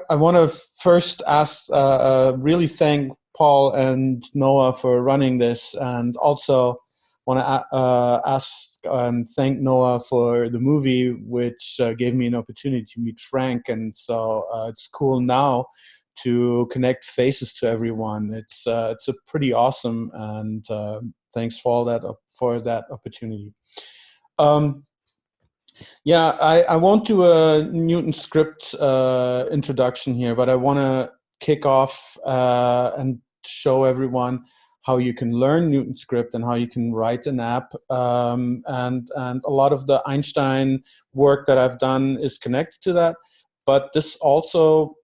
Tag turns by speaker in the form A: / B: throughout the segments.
A: I want to first ask, really thank Paul and Noah for running this, and also want to ask and thank Noah for the movie, which gave me an opportunity to meet Frank. And so it's cool now to connect faces to everyone. It's a pretty awesome, and thanks for that opportunity. Yeah, I won't do a NewtonScript introduction here, but I want to kick off and show everyone how you can learn NewtonScript and how you can write an app. And a lot of the Einstein work that I've done is connected to that. But this also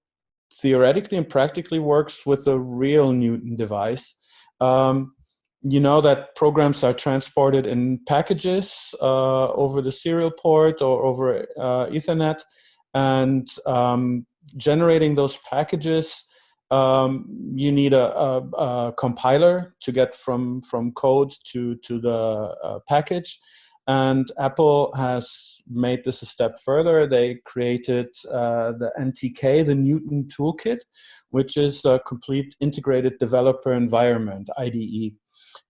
A: theoretically and practically works with a real Newton device. You know that programs are transported in packages over the serial port or over Ethernet, and generating those packages, you need a compiler to get from code to the package. And Apple has made this a step further. They created the NTK, the Newton Toolkit, which is a complete integrated developer environment, IDE.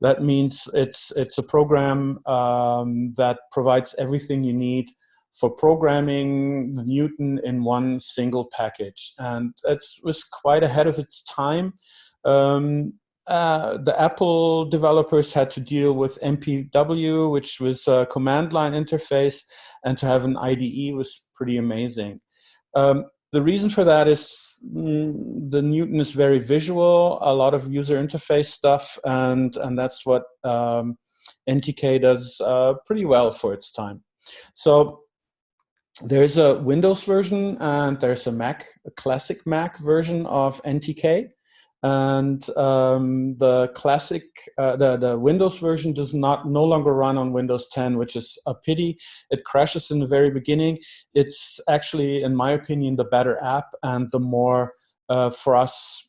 A: That means it's a program that provides everything you need for programming Newton in one single package. And it was quite ahead of its time. The Apple developers had to deal with MPW, which was a command line interface, and to have an IDE was pretty amazing. The reason for that is the Newton is very visual, a lot of user interface stuff, and that's what NTK does pretty well for its time. So there's a Windows version and there's a classic Mac version of NTK. And the classic, the Windows version does no longer run on Windows 10, which is a pity. It crashes in the very beginning. It's actually, in my opinion, the better app and the more, for us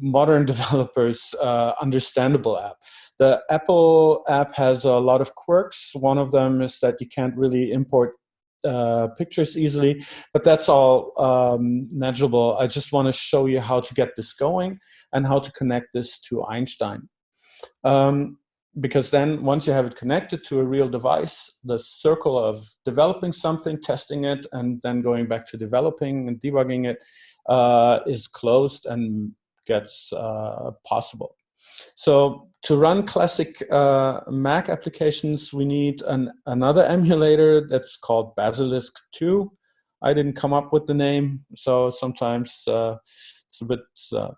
A: modern developers, understandable app. The Apple app has a lot of quirks. One of them is that you can't really import pictures easily, but that's all manageable. I just want to show you how to get this going and how to connect this to Einstein. Because then once you have it connected to a real device, the circle of developing something, testing it, and then going back to developing and debugging it is closed and gets possible. So to run classic Mac applications, we need another emulator that's called BasiliskII. I didn't come up with the name, so sometimes it's a bit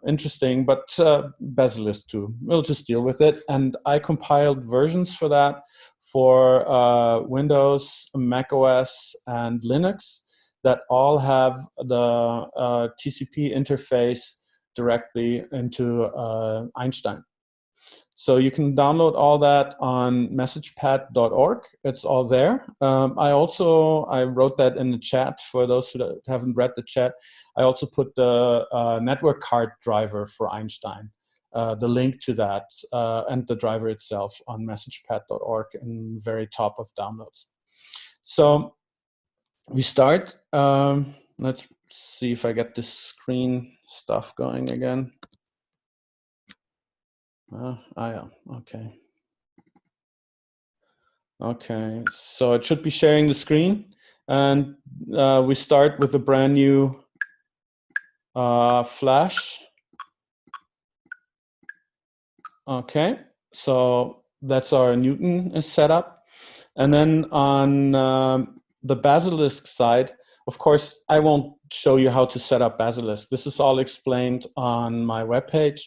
A: interesting, but BasiliskII, we'll just deal with it. And I compiled versions for that for Windows, Mac OS, and Linux that all have the TCP interface directly into Einstein. So you can download all that on messagepad.org. It's all there. I wrote that in the chat for those who haven't read the chat. I also put the network card driver for Einstein, the link to that and the driver itself on messagepad.org in the very top of downloads. So we start. Let's see if I get this screen stuff going again. Yeah, okay. Okay, so it should be sharing the screen, and we start with a brand new Flash. Okay, so that's our Newton is set up. And then on the Basilisk side, of course, I won't show you how to set up Basilisk. This is all explained on my webpage.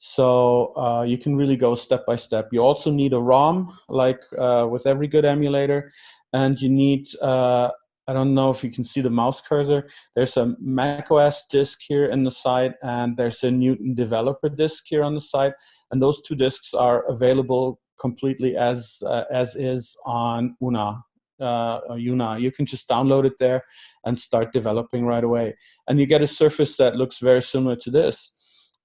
A: So you can really go step by step. You also need a ROM, like with every good emulator. And you need, I don't know if you can see the mouse cursor. There's a macOS disk here in the side, and there's a Newton developer disk here on the side. And those two disks are available completely as is on Una. You can just download it there and start developing right away. And you get a surface that looks very similar to this.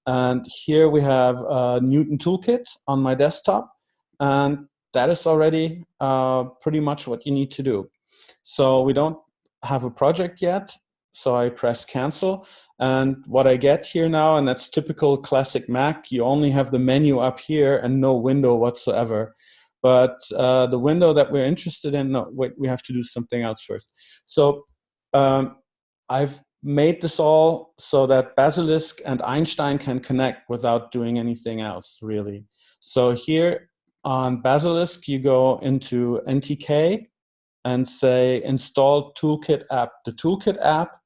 A: And here we have a Newton Toolkit on my desktop, and that is already pretty much what you need to do. So we don't have a project yet, So I press cancel. And what I get here now, and that's typical classic Mac, you only have the menu up here and no window whatsoever. But the window that we're interested in, no, wait, we have to do something else first. So I've made this all so that Basilisk and Einstein can connect without doing anything else, really. So here on Basilisk, you go into NTK and say install Toolkit app. The Toolkit app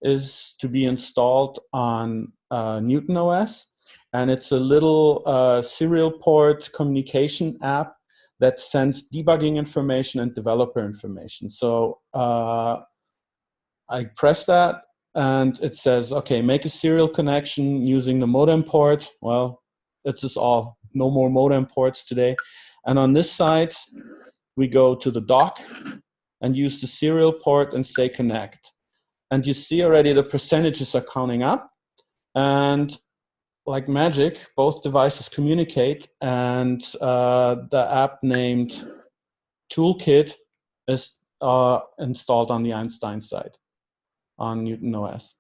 A: is to be installed on Newton OS, and it's a little serial port communication app that sends debugging information and developer information. So I press that, and it says, okay, make a serial connection using the modem port. Well, that's just all. No more modem ports today. And on this side, we go to the dock and use the serial port and say connect. And you see already the percentages are counting up. And like magic, both devices communicate, and the app named Toolkit is installed on the Einstein side on Newton OS.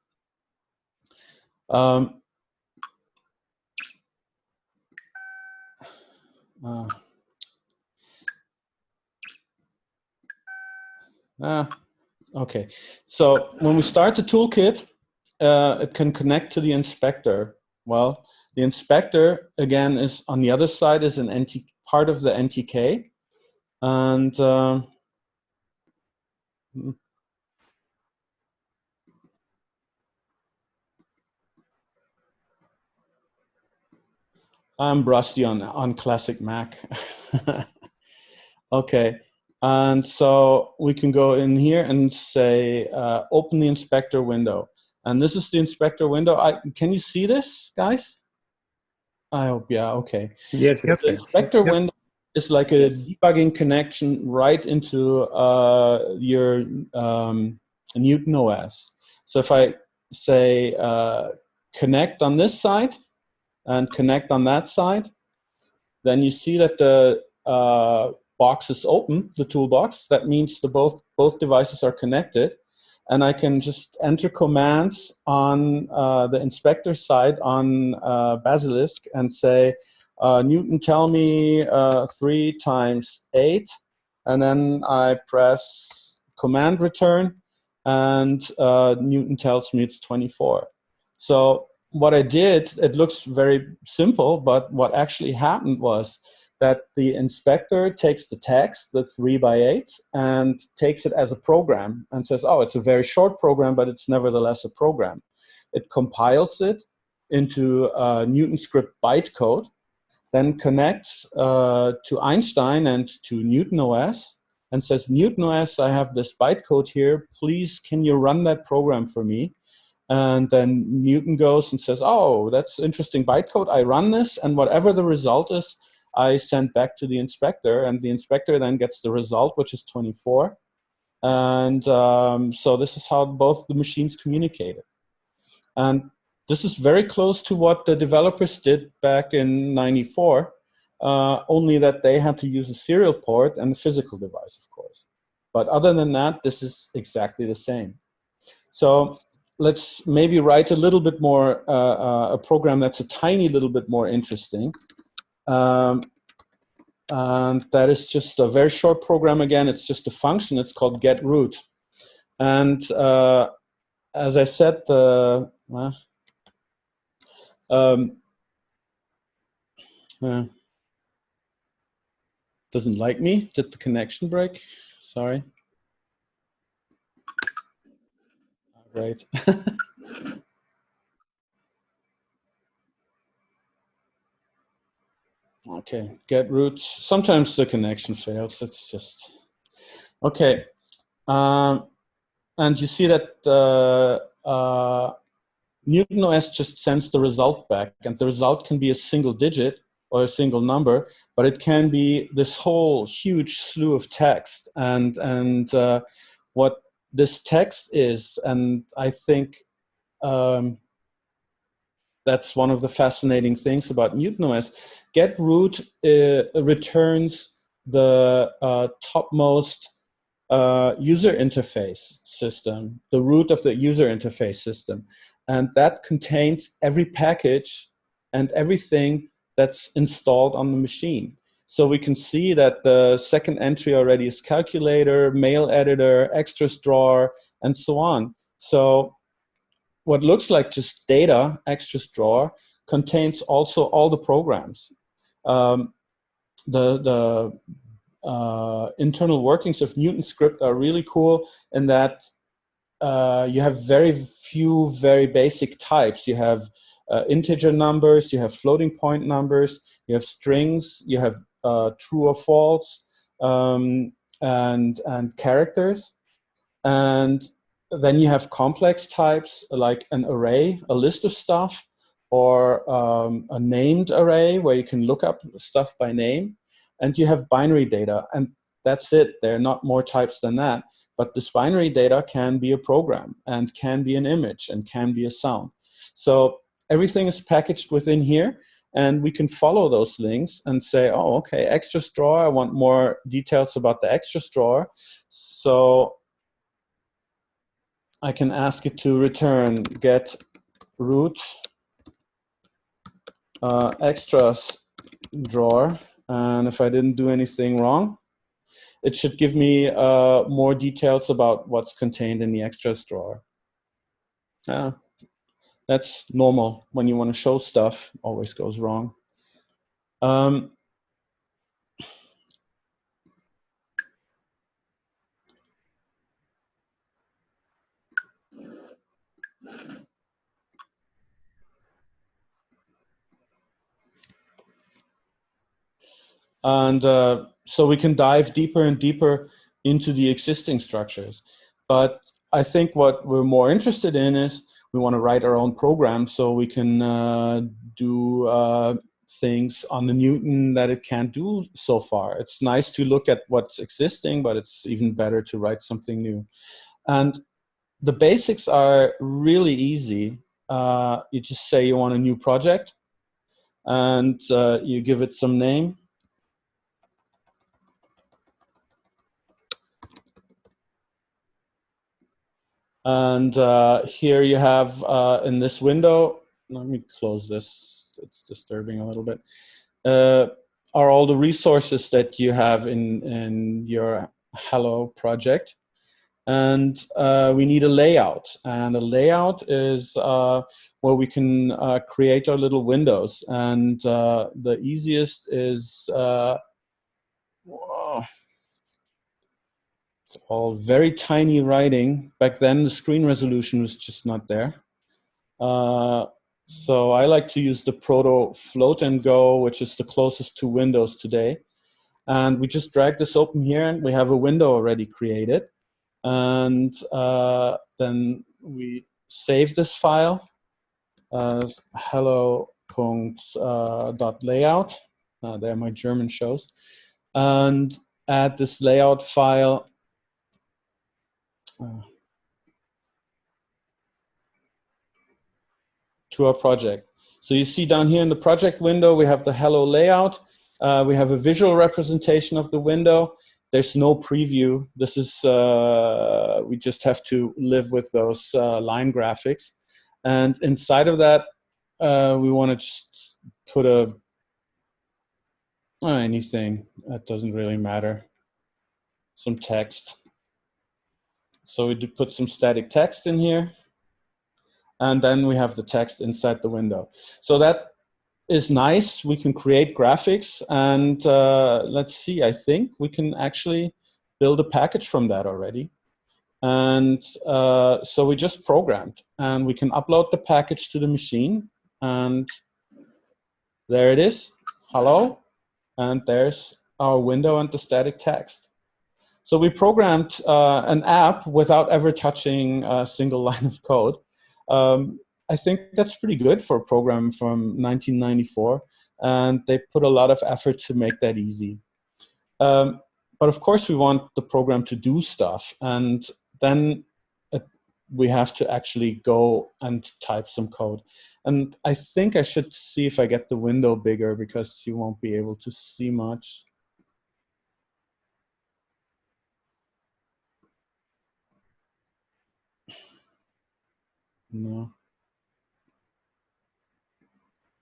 A: Okay, so when we start the toolkit, it can connect to the inspector. Well, the inspector, again, is on the other side, is an part of the NTK. And I'm rusty on classic Mac. Okay, and so we can go in here and say, open the inspector window. And this is the inspector window. Can you see this, guys? I hope, yeah, okay.
B: Yes,
A: So
B: yes.
A: the inspector window is like a debugging connection right into your Newton OS. So if I say connect on this side and connect on that side, then you see that the box is open, the toolbox. That means both devices are connected. And I can just enter commands on the inspector side on Basilisk and say, Newton, tell me 3 times 8. And then I press command return, and Newton tells me it's 24. So what I did, it looks very simple, but what actually happened was that the inspector takes the text, the 3 by 8, and takes it as a program and says, oh, it's a very short program, but it's nevertheless a program. It compiles it into NewtonScript bytecode, then connects to Einstein and to Newton OS and says, Newton OS, I have this bytecode here. Please, can you run that program for me? And then Newton goes and says, oh, that's interesting bytecode. I run this, and whatever the result is, I send back to the inspector, and the inspector then gets the result, which is 24. And so this is how both the machines communicated. And this is very close to what the developers did back in '94, only that they had to use a serial port and a physical device, of course. But other than that, this is exactly the same. So let's maybe write a little bit more, a program that's a tiny little bit more interesting. And that is just a very short program. Again, it's just a function. It's called getRoot. And as I said, doesn't like me. Did the connection break? Sorry. Right. Okay, getRoot. Sometimes the connection fails. It's just okay. And you see that Newton OS just sends the result back, and the result can be a single digit or a single number, but it can be this whole huge slew of text. And what this text is, and I think that's one of the fascinating things about Newton OS. getRoot returns the topmost user interface system, the root of the user interface system. And that contains every package and everything that's installed on the machine. So we can see that the second entry already is calculator, mail editor, extras drawer, and so on. So what looks like just data, extras drawer, contains also all the programs. The internal workings of NewtonScript are really cool in that you have very few very basic types. You have integer numbers, you have floating point numbers, you have strings, you have true or false, and characters. And then you have complex types like an array, a list of stuff, or a named array where you can look up stuff by name. And you have binary data, and that's it. There are not more types than that. But this binary data can be a program, and can be an image, and can be a sound. So everything is packaged within here, and we can follow those links and say, oh, okay, extras drawer, I want more details about the extras drawer. So I can ask it to return get root extras drawer. And if I didn't do anything wrong, it should give me more details about what's contained in the extras drawer. That's normal. When you want to show stuff, always goes wrong. And so we can dive deeper and deeper into the existing structures. But I think what we're more interested in is we want to write our own program so we can do things on the Newton that it can't do so far. It's nice to look at what's existing, but it's even better to write something new. And the basics are really easy. You just say you want a new project, and you give it some name. And here you have in this window, let me close this, it's disturbing a little bit, are all the resources that you have in your Hello project. And we need a layout. And a layout is where we can create our little windows. And the easiest is, whoa, it's all very tiny writing. Back then, the screen resolution was just not there. So I like to use the Proto Float and Go, which is the closest to Windows today. And we just drag this open here, and we have a window already created. And then we save this file as hello.layout. There my German shows. And add this layout file to our project. So you see down here in the project window, we have the hello layout. We have a visual representation of the window. There's no preview. This is, we just have to live with those line graphics. And inside of that, we want to just put anything. That doesn't really matter. Some text. So we do put some static text in here. And then we have the text inside the window. So that is nice. We can create graphics, and let's see, I think we can actually build a package from that already. And so we just programmed, and we can upload the package to the machine, and there it is, hello, and there's our window and the static text. So we programmed an app without ever touching a single line of code. I think that's pretty good for a program from 1994, and they put a lot of effort to make that easy. But of course, we want the program to do stuff, and then we have to actually go and type some code. And I think I should see if I get the window bigger, because you won't be able to see much. No.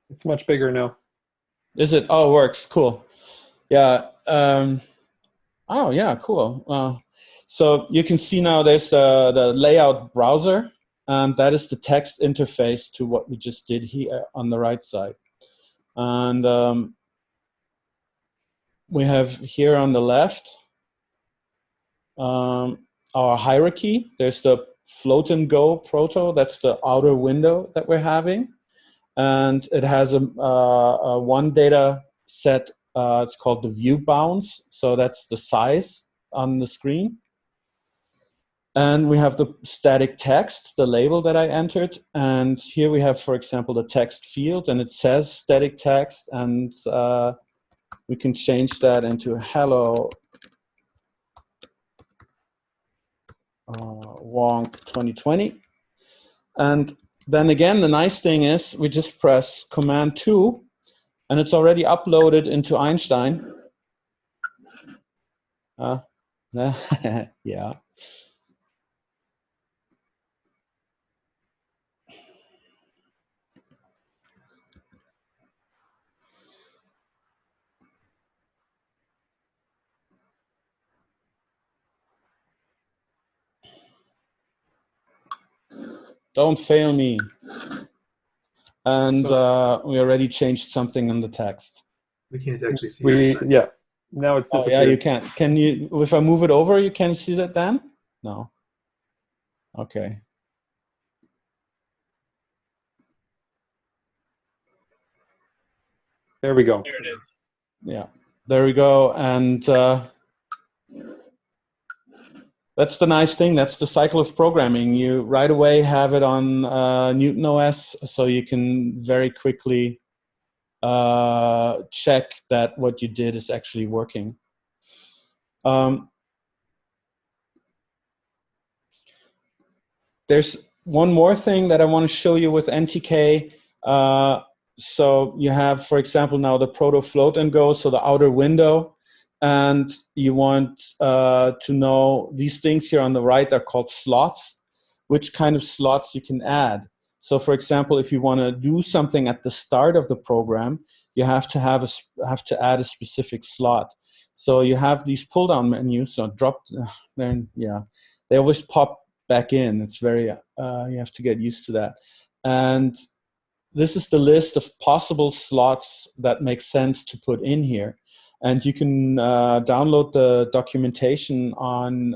B: It's much bigger now.
A: Is it? Oh, it works. Cool. Yeah. Oh, yeah, cool. So you can see now there's the layout browser, and that is the text interface to what we just did here on the right side. And we have here on the left our hierarchy. There's the float and go proto. That's the outer window that we're having. And it has a one data set. It's called the view bounds. So that's the size on the screen. And we have the static text, the label that I entered. And here we have, for example, the text field, and it says static text. And we can change that into hello Wonk 2020. And then again, the nice thing is we just press Command 2, and it's already uploaded into Einstein. Yeah. Don't fail me. And we already changed something in the text.
C: We can't actually see it.
B: Yeah. Now it's disappeared.
A: Oh, yeah, you can. Can you, if I move it over, you can see that then? No. Okay.
B: There we go.
A: There it is. Yeah, there we go. And that's the nice thing. That's the cycle of programming. You right away have it on Newton OS, so you can very quickly check that what you did is actually working. There's one more thing that I want to show you with NTK. So you have, for example, now the proto float and go, so the outer window. And you want to know these things here on the right are called slots, which kind of slots you can add. So for example, if you want to do something at the start of the program, you have to add a specific slot. So you have these pull down menus, so drop there, yeah, they always pop back in. It's very, you have to get used to that. And this is the list of possible slots that make sense to put in here. And you can download the documentation on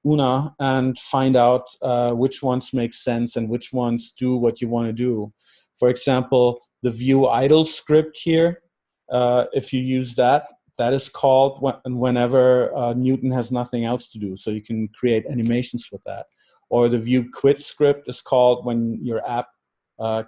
A: UNA and find out which ones make sense and which ones do what you want to do. For example, the view idle script here, if you use that, that is called whenever Newton has nothing else to do. So you can create animations with that. Or the view quit script is called when your app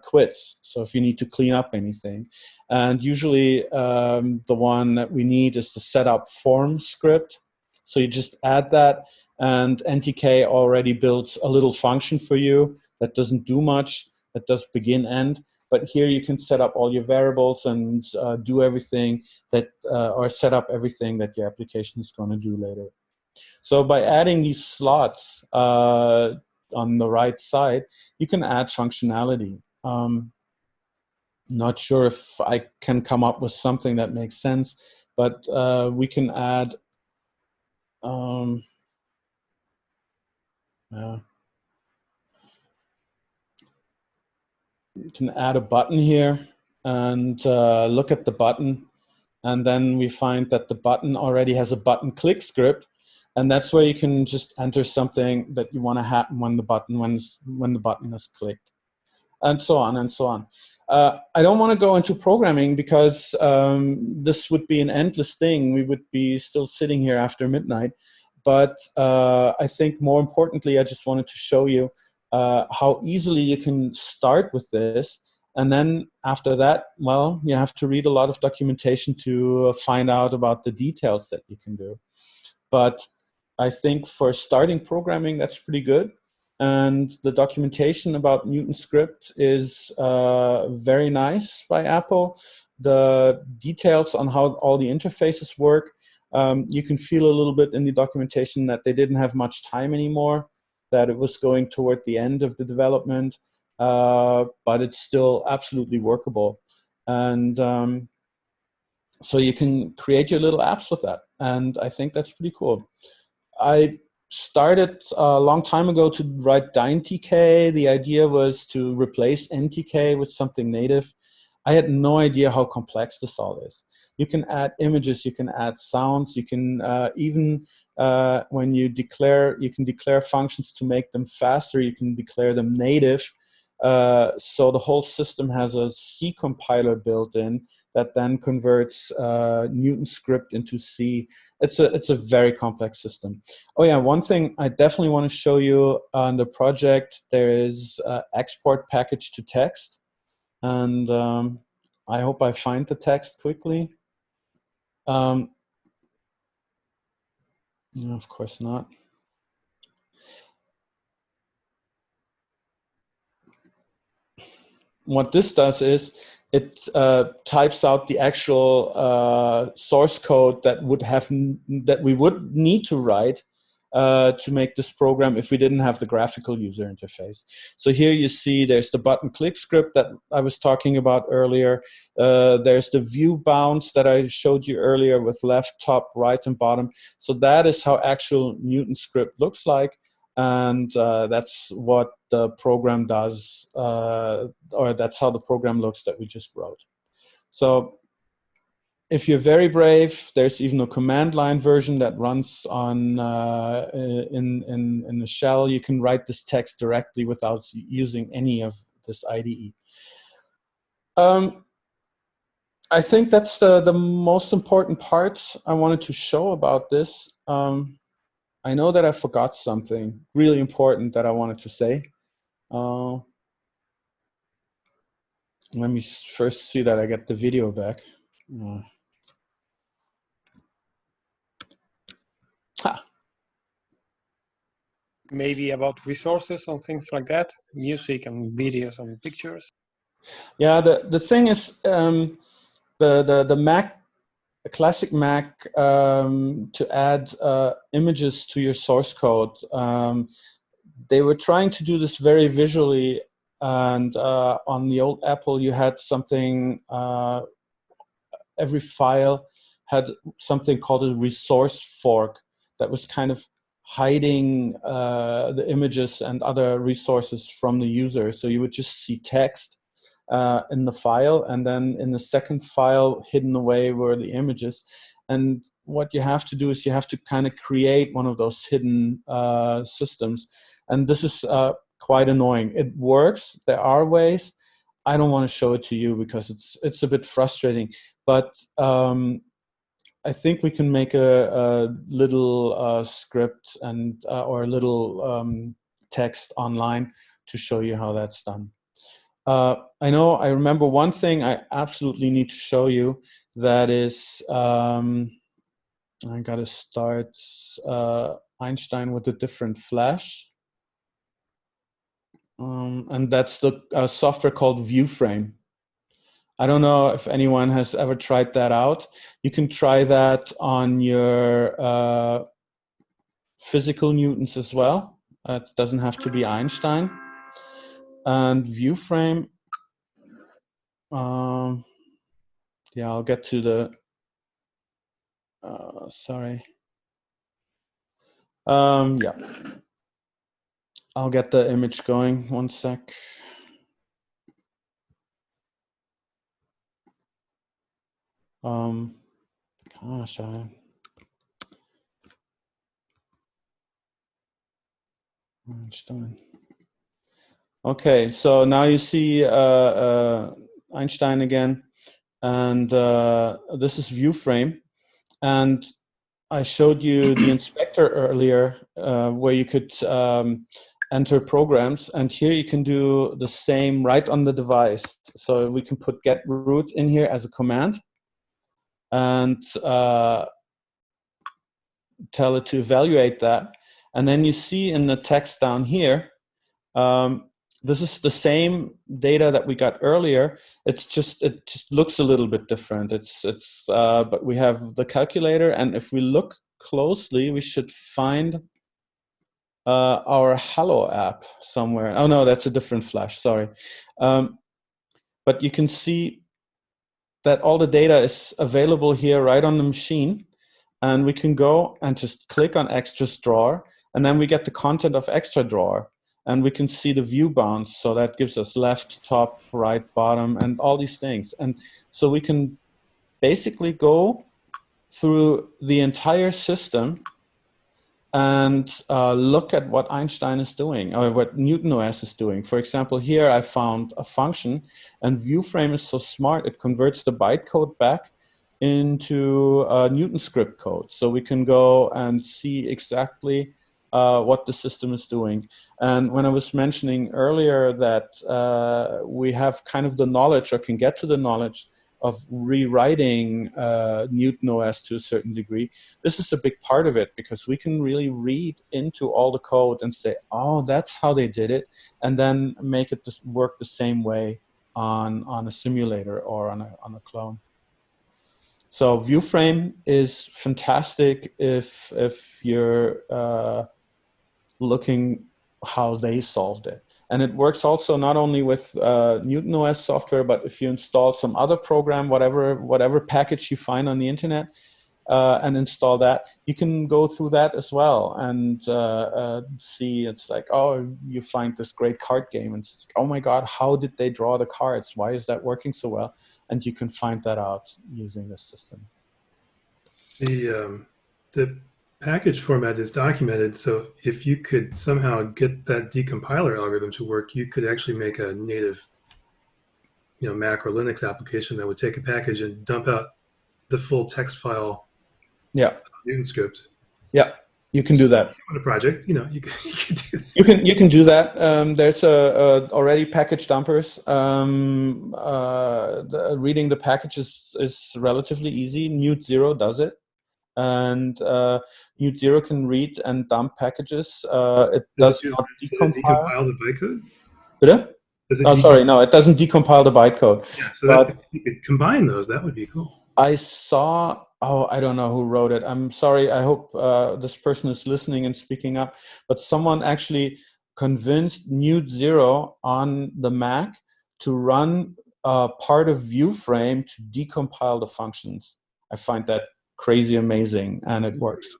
A: quits. So if you need to clean up anything. And usually the one that we need is the setup form script. So you just add that, and NTK already builds a little function for you that doesn't do much, that does begin end. But here you can set up all your variables and do everything that, or set up everything that your application is going to do later. So by adding these slots on the right side, you can add functionality. Not sure if I can come up with something that makes sense, but we can add you can add a button here and look at the button, and then we find that the button already has a button click script, and that's where you can just enter something that you want to happen when the button is clicked, and so on and so on. I don't want to go into programming because this would be an endless thing. We would be still sitting here after midnight. But I think more importantly, I just wanted to show you how easily you can start with this. And then after that, well, you have to read a lot of documentation to find out about the details that you can do. But I think for starting programming, that's pretty good. And the documentation about NewtonScript is very nice by Apple. The details on how all the interfaces work, you can feel a little bit in the documentation that they didn't have much time anymore. that it was going toward the end of the development, but it's still absolutely workable. And so you can create your little apps with that. And I think that's pretty cool. I started a long time ago to write DynTK. The idea was to replace NTK with something native. I had no idea how complex this all is. You can add images, you can add sounds, you can even, when you can declare functions to make them faster, you can declare them native. So the whole system has a C compiler built in that then converts NewtonScript into C. It's a very complex system. Oh yeah, one thing I definitely want to show you on the project, there is export package to text. And I hope I find the text quickly. No, of course not. What this does is it types out the actual source code that we would need to write to make this program if we didn't have the graphical user interface. So here you see there's the button click script that I was talking about earlier. There's the view bounds that I showed you earlier with left, top, right, and bottom. So that is how actual NewtonScript looks like. And that's what the program does, or that's how the program looks that we just wrote. So if you're very brave, there's even a command line version that runs on in the shell. You can write this text directly without using any of this IDE. I think that's the most important part I wanted to show about this. I know that I forgot something really important that I wanted to say. Let me first see that I get the video back.
D: Maybe about resources and things like that, music and videos and pictures.
A: Yeah, the thing is, the Mac, a classic Mac, to add images to your source code, they were trying to do this very visually, and on the old Apple you had something, every file had something called a resource fork that was kind of hiding the images and other resources from the user. So you would just see text in the file, and then in the second file hidden away were the images. And what you have to do is you have to kind of create one of those hidden systems. And this is quite annoying. It works. There are ways. I don't want to show it to you because it's a bit frustrating. But I think we can make a little script and or a little text online to show you how that's done. I remember one thing I absolutely need to show you. That is, I got to start Einstein with a different flash. And that's the software called ViewFrame. I don't know if anyone has ever tried that out. You can try that on your physical Newtons as well. It doesn't have to be Einstein. And ViewFrame, yeah, I'll get to the, sorry. Yeah, I'll get the image going, one sec. Gosh, Einstein. Okay, so now you see Einstein again, and this is ViewFrame, and I showed you the inspector earlier, where you could enter programs, and here you can do the same right on the device. So we can put get root in here as a command, and tell it to evaluate that. And then you see in the text down here, this is the same data that we got earlier. It just looks a little bit different. But we have the calculator, and if we look closely, we should find our Hello app somewhere. Oh no, that's a different Flash, sorry. But you can see that all the data is available here right on the machine. And we can go and just click on Extras Drawer, and then we get the content of Extra Drawer. And we can see the view bounds, so that gives us left, top, right, bottom, and all these things. And so we can basically go through the entire system and look at what Einstein is doing, or what Newton OS is doing. For example, here I found a function, and ViewFrame is so smart, it converts the bytecode back into NewtonScript code. So we can go and see exactly what the system is doing. And when I was mentioning earlier that we have kind of the knowledge, or can get to the knowledge of rewriting Newton OS to a certain degree, this is a big part of it, because we can really read into all the code and say, oh, that's how they did it, and then make it work the same way on a simulator or on a clone. So ViewFrame is fantastic if you're looking how they solved it. And it works also not only with Newton OS software, but if you install some other program, whatever package you find on the internet, and install that, you can go through that as well and see. It's like, oh, you find this great card game, and it's, oh my God, how did they draw the cards? Why is that working so well? And you can find that out using this system.
C: The package format is documented, so if you could somehow get that decompiler algorithm to work, you could actually make a native, Mac or Linux application that would take a package and dump out the full text file.
A: Yeah.
C: NewtonScript.
A: Yeah, you can do that.
C: If you want a project, you can do that.
A: You can do that. There's already package dumpers. Reading the packages is relatively easy. Newt0 does it. And Newt0 can read and dump packages. It does not
C: decompile the bytecode?
A: Bitte? Sorry, no, it doesn't decompile the bytecode.
C: Yeah, so if you could combine those, that would be cool.
A: I saw, I don't know who wrote it. I'm sorry, I hope this person is listening and speaking up. But someone actually convinced Newt0 on the Mac to run part of ViewFrame to decompile the functions. I find that crazy amazing, and it works.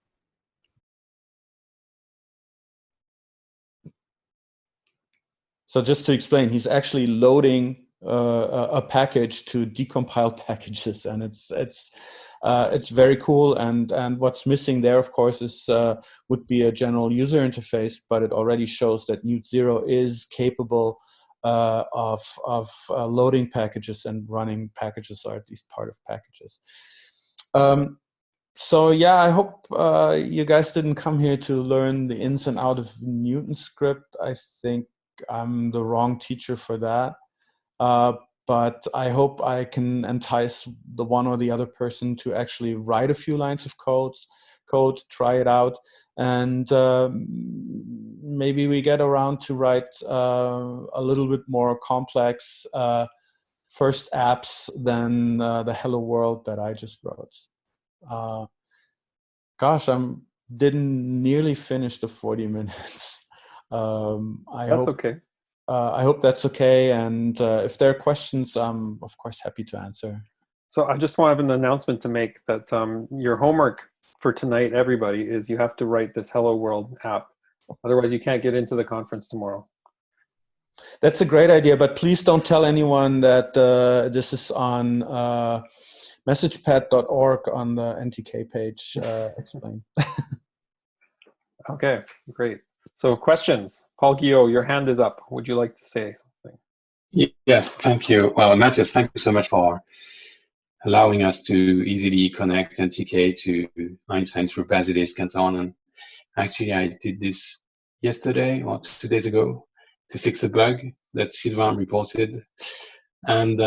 A: So just to explain, he's actually loading a package to decompile packages, and it's very cool. And what's missing there, of course, is would be a general user interface, but it already shows that Newt0 is capable of loading packages and running packages, or at least part of packages. So yeah, I hope you guys didn't come here to learn the ins and outs of NewtonScript. I think I'm the wrong teacher for that. But I hope I can entice the one or the other person to actually write a few lines of code, try it out, and maybe we get around to write a little bit more complex first apps than the Hello World that I just wrote. Gosh, didn't nearly finish the 40 minutes.
B: That's okay.
A: I hope that's okay. And if there are questions, I'm of course happy to answer.
B: So I just want to have an announcement to make that your homework for tonight, everybody, is you have to write this Hello World app. Otherwise, you can't get into the conference tomorrow.
A: That's a great idea, but please don't tell anyone that this is on messagepad.org on the NTK page. Explain.
B: Okay, great. So questions. Paul Guyot, your hand is up. Would you like to say something?
E: Yes, thank you. Well, Matthias, thank you so much for allowing us to easily connect NTK to Einstein through Basilisk and so on. And actually, I did this yesterday or 2 days ago to fix a bug that Sylvain reported. And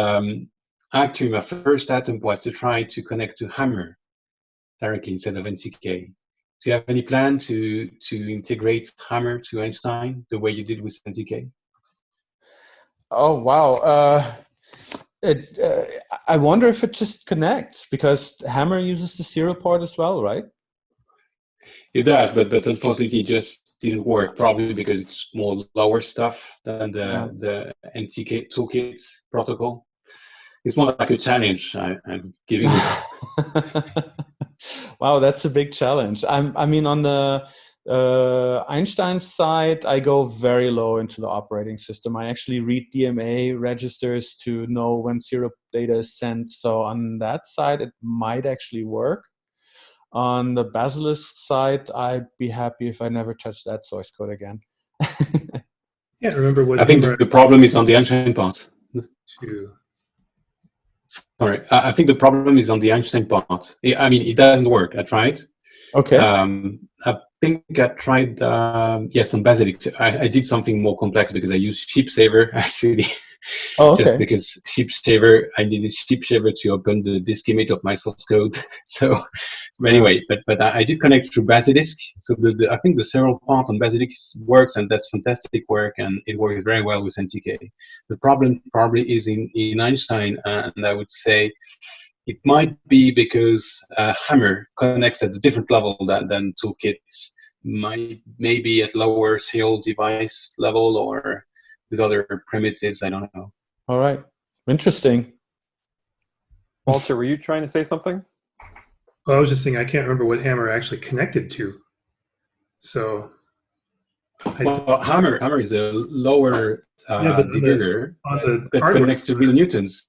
E: actually, my first attempt was to try to connect to Hammer directly instead of NTK. Do you have any plan to integrate Hammer to Einstein the way you did with NTK?
A: Oh, wow. I wonder if it just connects, because Hammer uses the serial port as well, right?
E: It does, but unfortunately, just didn't work, probably because it's more lower stuff than the NTK toolkit protocol. It's more like a challenge I'm giving you.
A: Wow, that's a big challenge. I mean, on the Einstein side, I go very low into the operating system. I actually read DMA registers to know when serial data is sent. So on that side, it might actually work. On the Basilisk side, I'd be happy if I never touch that source code again.
C: Can't remember what
E: I think
C: Hammer
E: the problem is on the Einstein part.
C: to.
E: Sorry, I think the problem is on the Einstein part. I mean, it doesn't work. I tried.
A: Okay.
E: I think I tried, yes, on Basilisk. I did something more complex because I used ShipShaver, actually.
A: Oh, okay.
E: Just because ShipShaver, I needed ShipShaver to open the disk image of my source code. So anyway, but I did connect through Basilisk. So I think the serial part on Basilisk works, and that's fantastic work, and it works very well with NTK. The problem probably is in Einstein, and I would say it might be because Hammer connects at a different level than toolkits, maybe at lower serial device level or with other primitives. I don't know.
A: All right. Interesting.
B: Walter, were you trying to say something?
C: Well, I was just saying I can't remember what Hammer actually connected to. So.
E: Well, Hammer is a lower debugger that connects to real Newtons.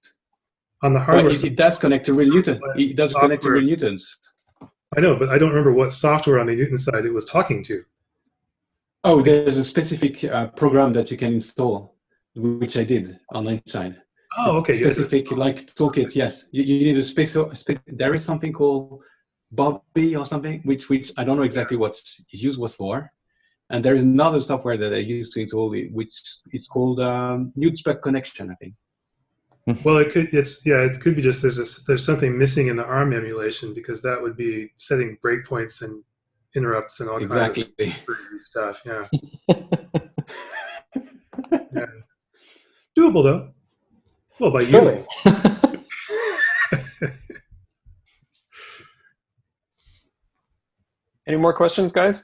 C: On the hardware,
E: it does connect to real Newton. It does connect to real Newtons.
C: I know, but I don't remember what software on the Newton side it was talking to.
E: Oh, there's a specific program that you can install, which I did on Einstein.
C: Oh, okay.
E: Specific, like toolkit, yes. You need a special. There is something called Bobby or something, which I don't know exactly what its use was for. And there is another software that I used to install, which is called NewtonScript connection, I think.
C: Well, it could be just there's something missing in the ARM emulation, because that would be setting breakpoints and interrupts and all kinds of crazy stuff. Yeah. Yeah. Doable though. Well, by you.
B: Any more questions, guys?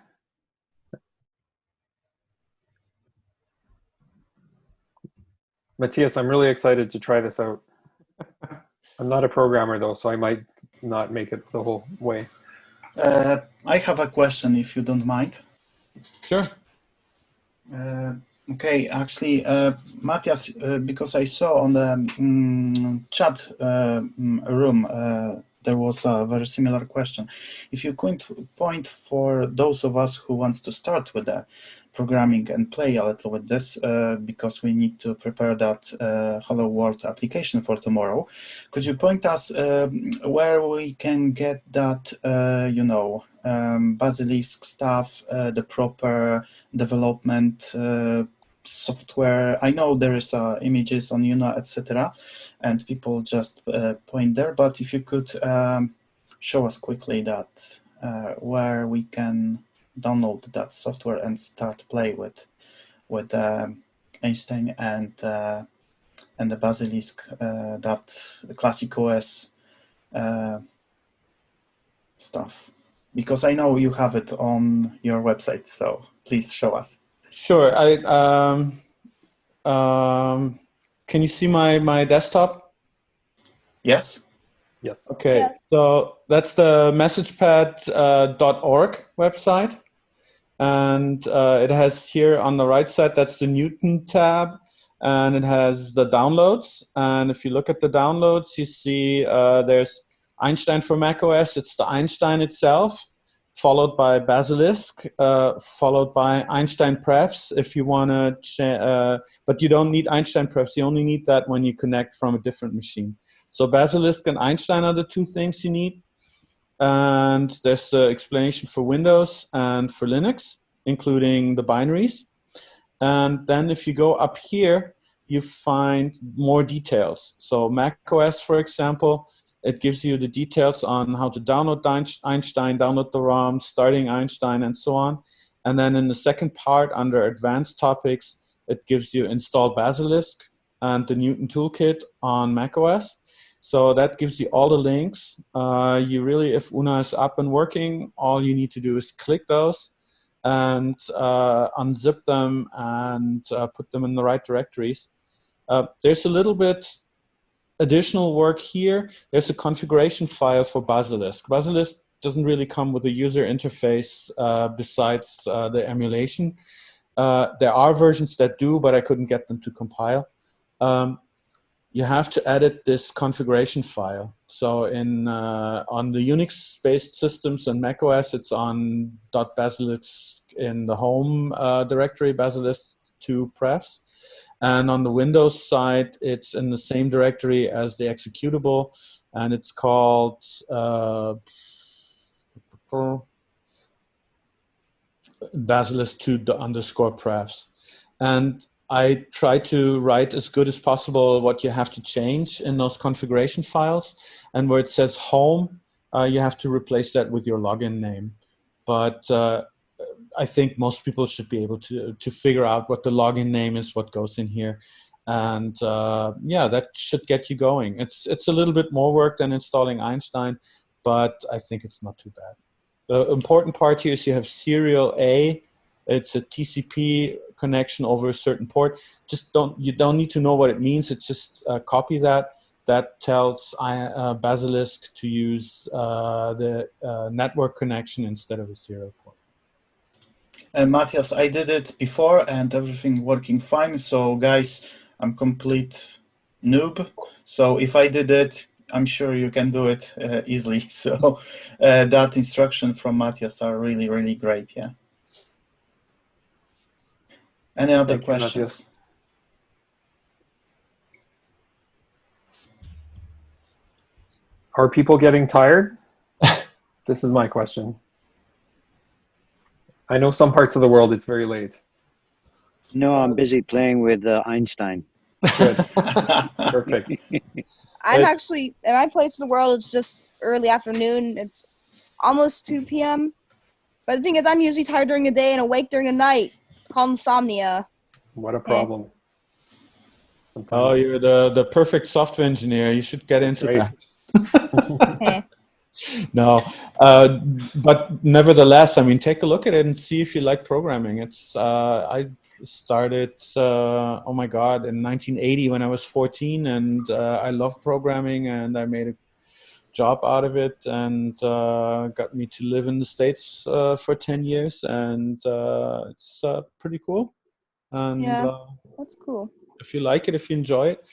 B: Matthias, I'm really excited to try this out. I'm not a programmer though, so I might not make it the whole way.
F: I have a question, if you don't mind.
A: Sure.
F: Okay, actually, Matthias, because I saw on the chat room, there was a very similar question. If you could point for those of us who want to start with the programming and play a little with this, because we need to prepare that Hello World application for tomorrow, could you point us where we can get that, Basilisk stuff, the proper development software? I know there is images on Uno, etc., and people just point there, but if you could show us quickly that where we can download that software and start play with Einstein and the Basilisk, that classic OS stuff, because I know you have it on your website, so please show us.
A: Sure. Can you see my desktop?
F: Yes.
B: Yes.
A: Okay.
G: Yes.
A: So that's the messagepad.org website. And it has here on the right side, that's the Newton tab. And it has the downloads. And if you look at the downloads, you see there's Einstein for macOS. It's the Einstein itself, followed by Basilisk, followed by Einstein prefs if you want to, but you don't need Einstein prefs. You only need that when you connect from a different machine. So Basilisk and Einstein are the two things you need. And there's the explanation for Windows and for Linux, including the binaries. And then if you go up here, you find more details. So macOS, for example, it gives you the details on how to download Einstein, download the ROM, starting Einstein, and so on. And then in the second part, under advanced topics, it gives you install Basilisk and the Newton Toolkit on macOS. So that gives you all the links. You really, if Una is up and working, all you need to do is click those. and unzip them and put them in the right directories. There's a little bit additional work here. There's a configuration file for Basilisk. Basilisk doesn't really come with a user interface besides the emulation. There are versions that do, but I couldn't get them to compile. You have to edit this configuration file. So on the Unix-based systems and macOS, it's on .basilisk in the home directory, BasiliskII prefs. And on the Windows side, it's in the same directory as the executable, and it's called BasiliskII_prefs. And I try to write as good as possible what you have to change in those configuration files. And where it says home, you have to replace that with your login name. But I think most people should be able to figure out what the login name is, what goes in here. And yeah, that should get you going. It's a little bit more work than installing Einstein, but I think it's not too bad. The important part here is you have serial A. It's a TCP connection over a certain port. You don't need to know what it means. It's just copy that. That tells Basilisk to use the network connection instead of a serial port.
F: Matthias, I did it before and everything working fine. So guys, I'm complete noob. So if I did it, I'm sure you can do it easily. So that instruction from Matthias are really, really great. Yeah. Any other questions?
B: Are people getting tired? This is my question. I know some parts of the world it's very late.
G: No, I'm busy playing with Einstein.
B: Good. Perfect.
H: I'm actually, in my place in the world, it's just early afternoon. It's almost 2 p.m. But the thing is, I'm usually tired during the day and awake during the night. It's called insomnia.
B: What a problem. Sometimes.
A: Oh, you're the perfect software engineer. You should get into that. No, but nevertheless, I mean, take a look at it and see if you like programming. It's I started, oh my God, in 1980 when I was 14, and I love programming, and I made a job out of it, and got me to live in the States for 10 years, and it's pretty cool. And
H: yeah, that's cool.
A: If you like it, if you enjoy it.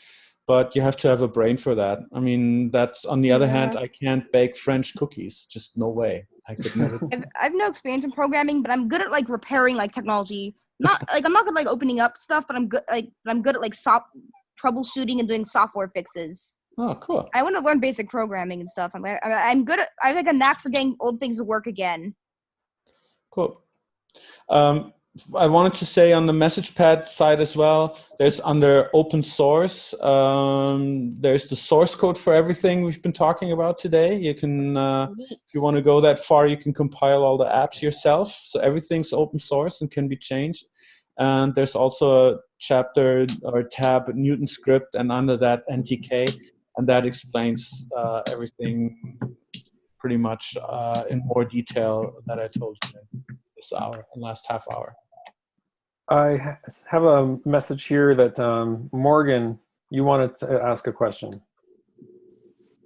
A: But you have to have a brain for that. I mean, that's on the other hand, I can't bake French cookies. Just no way. I could never.
H: I've no experience in programming, but I'm good at like repairing like technology. Not like I'm not good at like opening up stuff, but I'm good at like troubleshooting and doing software fixes.
A: Oh, cool.
H: I want to learn basic programming and stuff. I'm good at. I have like a knack for getting old things to work again.
A: Cool. I wanted to say on the message pad side as well, there's under open source, there's the source code for everything we've been talking about today. You can, if you want to go that far, you can compile all the apps yourself. So everything's open source and can be changed. And there's also a chapter or tab, NewtonScript, and under that NTK, and that explains everything pretty much in more detail that I told you this hour and last half hour.
B: I have a message here that Morgan, you wanted to ask a question.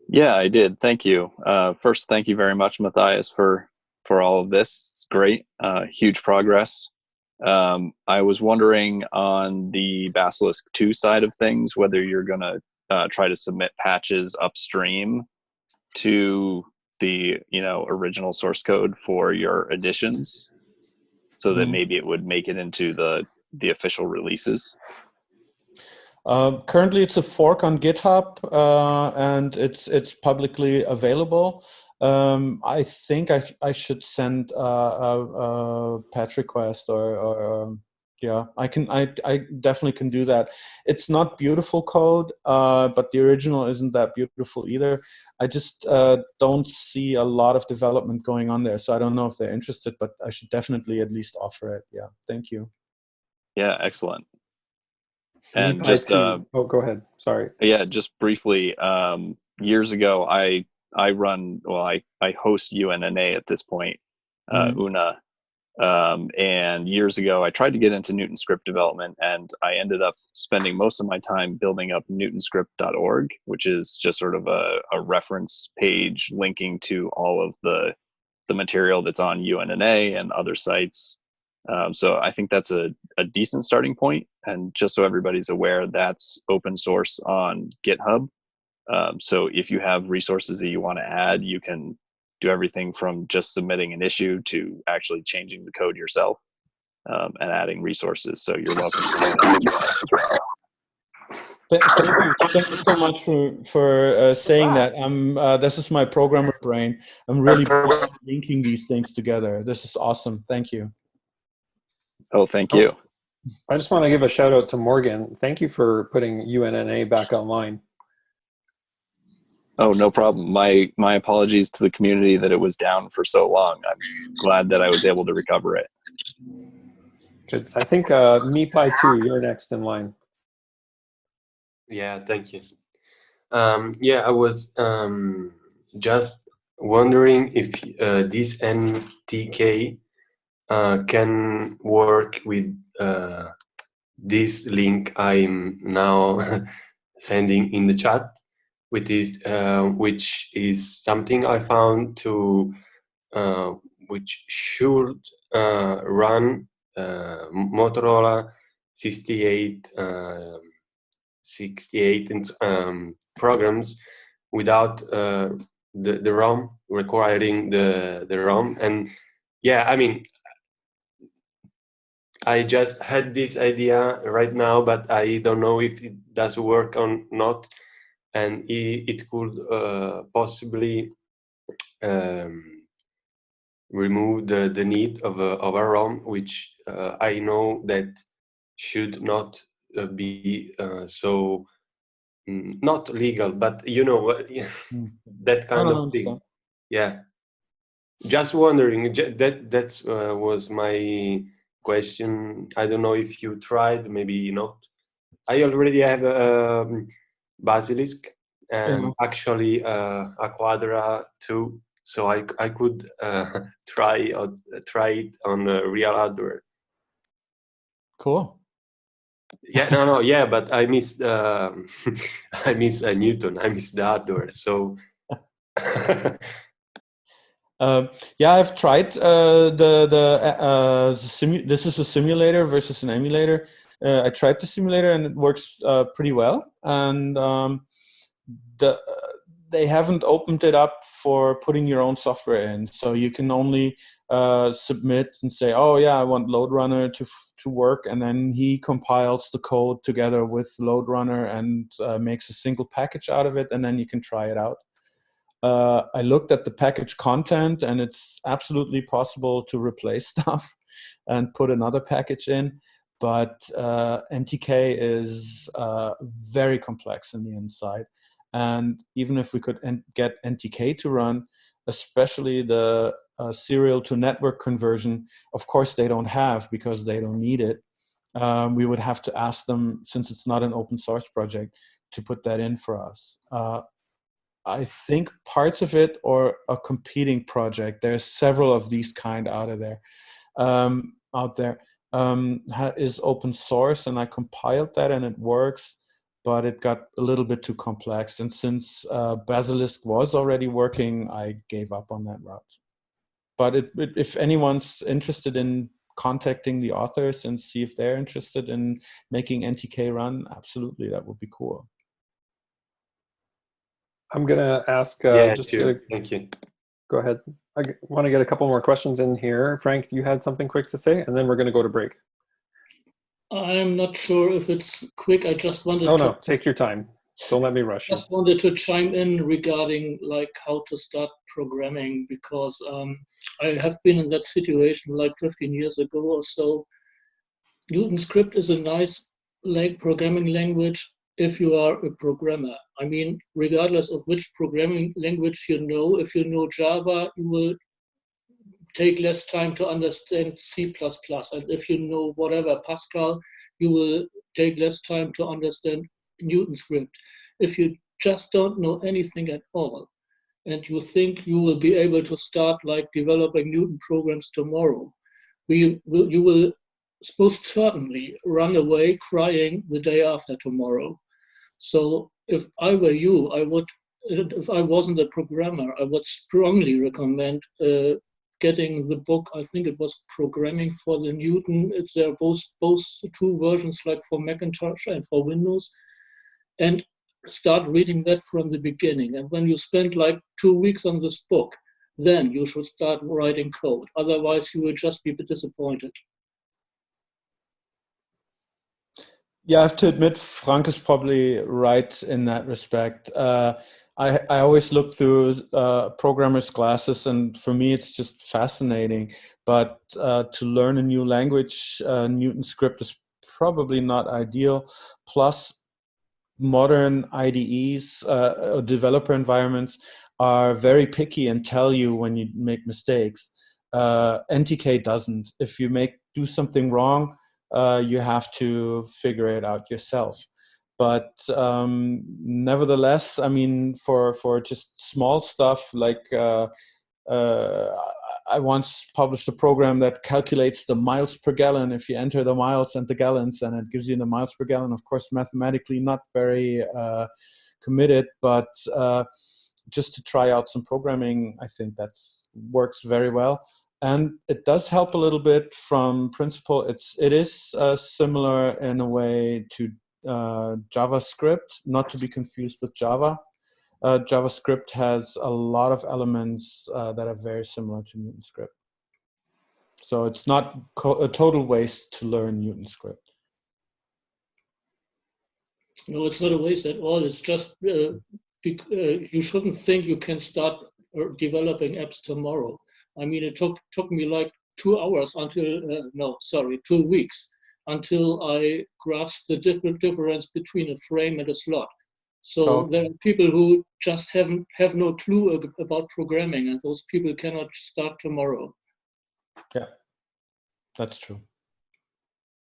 I: Yeah, I did. Thank you. First, thank you very much, Matthias, for all of this. It's great. Huge progress. I was wondering on the BasiliskII side of things, whether you're going to try to submit patches upstream to the original source code for your additions, so that maybe it would make it into the official releases.
A: Currently, it's a fork on GitHub, and it's publicly available. I think I should send a patch request or yeah, I definitely can do that. It's not beautiful code, but the original isn't that beautiful either. I just don't see a lot of development going on there, so I don't know if they're interested, but I should definitely at least offer it. Yeah, thank you.
I: Yeah, excellent. And just
B: oh, go ahead. Sorry.
I: Yeah, just briefly. Years ago, I host UNNA at this point, UNA, And years ago, I tried to get into NewtonScript development, and I ended up spending most of my time building up NewtonScript.org, which is just sort of a reference page linking to all of the material that's on UNNA and other sites. So I think that's a decent starting point. And just so everybody's aware, that's open source on GitHub. So if you have resources that you want to add, you can do everything from just submitting an issue to actually changing the code yourself and adding resources. So you're welcome to do that as well.
A: Thank you so much for saying that. This is my programmer brain. I'm really linking these things together. This is awesome. Thank you.
I: Oh, thank you.
B: I just want to give a shout out to Morgan. Thank you for putting UNNA back online.
I: Oh, no problem. My apologies to the community that it was down for so long. I'm glad that I was able to recover it.
B: Good. I think MePy2, you're next in line.
J: Yeah, thank you. Yeah, I was just wondering if this NTK can work with this link I'm now sending in the chat, which is something I found to which should run Motorola 68 programs without the ROM, requiring the ROM. And yeah, I mean, I just had this idea right now, but I don't know if it does work or not. And it could possibly remove the need of a ROM, which I know that should not be so not legal, but you know that kind of thing. Yeah, just wondering. That was my question. I don't know if you tried, maybe not. I already have a Basilisk and actually a Quadra too, so I could try it on real hardware.
A: Cool.
J: Yeah, no, yeah, but I missed I miss Newton. I miss the hardware. So
A: yeah, I've tried this is a simulator versus an emulator. I tried the simulator and it works pretty well. And they haven't opened it up for putting your own software in. So you can only submit and say, oh yeah, I want LoadRunner to work. And then he compiles the code together with LoadRunner and makes a single package out of it. And then you can try it out. I looked at the package content and it's absolutely possible to replace stuff and put another package in. But NTK is very complex in the inside. And even if we could get NTK to run, especially the serial to network conversion, of course they don't have because they don't need it. We would have to ask them, since it's not an open source project, to put that in for us. I think parts of it are a competing project. There's several of these kind out there. Is open source, and I compiled that and it works, but it got a little bit too complex. And since Basilisk was already working, I gave up on that route. But if anyone's interested in contacting the authors and see if they're interested in making NTK run, absolutely, that would be cool.
B: I'm going to ask,
J: thank you.
B: Go ahead. I want to get a couple more questions in here. Frank, you had something quick to say, and then we're going to go to break.
K: I'm not sure if it's quick. I just wanted to...
B: No, take your time. Don't let me rush you.
K: Just wanted to chime in regarding like how to start programming, because I have been in that situation like 15 years ago or so. NewtonScript is a nice programming language if you are a programmer. I mean, regardless of which programming language you know, if you know Java, you will take less time to understand C++. And if you know whatever, Pascal, you will take less time to understand NewtonScript. If you just don't know anything at all, and you think you will be able to start like developing Newton programs tomorrow, you will most certainly run away crying the day after tomorrow. So if I were you, if I wasn't a programmer, I would strongly recommend getting the book. I think it was Programming for the Newton. There are both two versions, like for Macintosh and for Windows, and start reading that from the beginning. And when you spend like 2 weeks on this book, then you should start writing code. Otherwise, you will just be a bit disappointed.
A: Yeah, I have to admit, Frank is probably right in that respect. I always look through programmers' classes, and for me, it's just fascinating. But to learn a new language, NewtonScript is probably not ideal. Plus, modern IDEs, developer environments, are very picky and tell you when you make mistakes. NTK doesn't. If you do something wrong, you have to figure it out yourself. But nevertheless, I mean, for just small stuff, like I once published a program that calculates the miles per gallon if you enter the miles and the gallons, and it gives you the miles per gallon. Of course, mathematically not very committed, but just to try out some programming, I think that works very well. And it does help a little bit from principle. It is similar in a way to JavaScript, not to be confused with Java. JavaScript has a lot of elements that are very similar to NewtonScript. So it's not a total waste to learn NewtonScript.
K: No, it's not a waste at all. It's just you shouldn't think you can start developing apps tomorrow. I mean, it took me like 2 hours until, 2 weeks until I grasped the difference between a frame and a slot. So there are people who just have no clue about programming, and those people cannot start tomorrow.
A: Yeah, that's true.